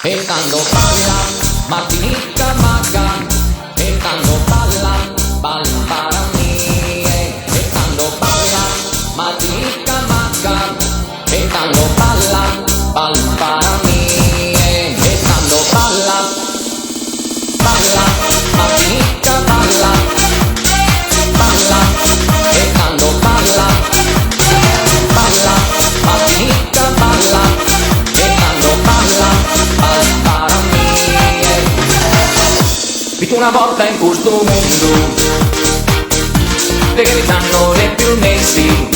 E tanto balla, Martinica Maga, e tanto balla, balla para mí. E tanto balla, Martinica Maga, e tanto balla, balla para mí. E tanto balla, balla, Martinica balla, balla, e tanto balla, balla, Martinica balla, e tanto balla, balla para mí. Vito una volta in questo mondo, de che mi danno le più mesi,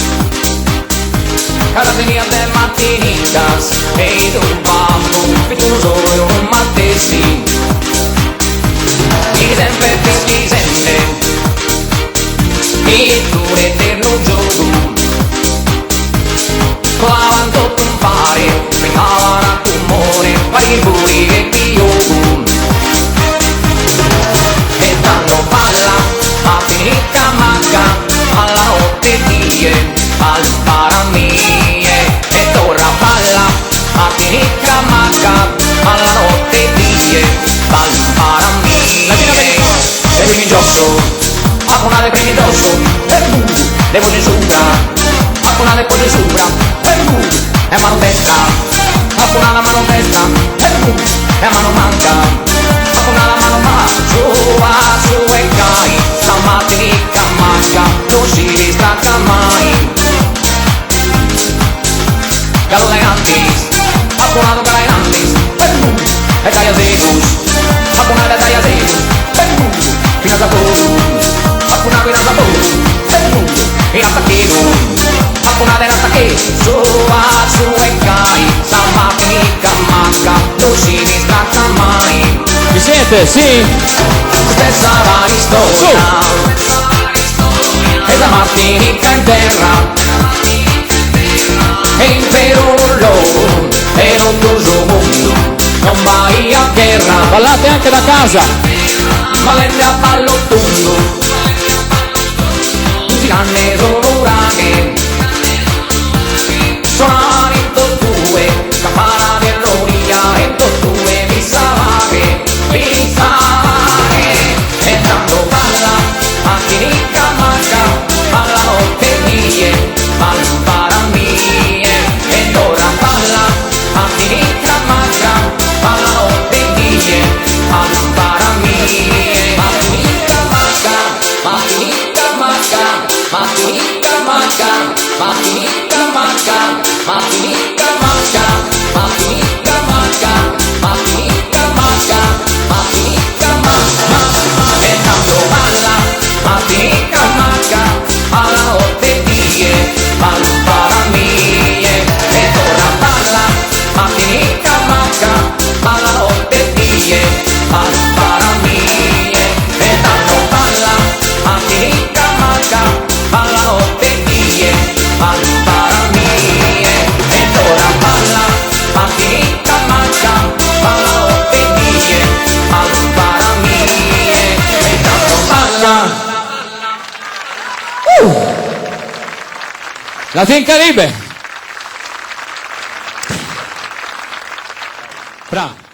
cada tenía de matinitas, e un bambu, vito non solo un mattesi, mi sempre fischi sempre, e tu eterno gioco, clavando un pare, pregavano a tumore, pari puri e piogu. E tanto balla, a finica manca, alla notte die, al paramie. E torna balla, a finica manca, alla notte die, al paramie. E primi giosso, acunare primi dosso, e devo censura, acunare poi censura, e mano destra, acunare la mano destra, e mano manca, acunare la mano su e cai, stamattina manca, non si distacca mai. Gallo elegantis, acunare galegantis, e dai a zeus, acunare dai a zeus, fino a zaporo, acunare fino a zaporo, e attacchino. Acunare l'attacche, su e cai, stamattina manca, non si distacca mai. Mi siete? Sì? Stessa la storia, e la Martinica in terra, e in Perullo, e non tutto mondo, non vai a terra. Ballate anche da casa. Valente a ballo tondo, musicanne sono uraghe, suonare in due, campana dell'oria, e due mi savare, e tanto balla, Martinica manca, alla notte mie, balla para mie, e ora balla, Martinica manca, alla notte mie, balla para mie, Martinica manca, Martinica manca, Martinica manca, Martinica manca, Martinica manca, Martinica manca, Martinica manca, Martinica manca, e tanto balla, Martinica manca, alla notte die, balla para mie, e ora balla, Martinica manca, alla notte die, balla para mie, e tanto balla, Martinica manca, alla notte die, balla para mie, e ora balla, Martinica manca, alla notte die, balla para mie, e tanto balla. Latin Caribe. Bravo.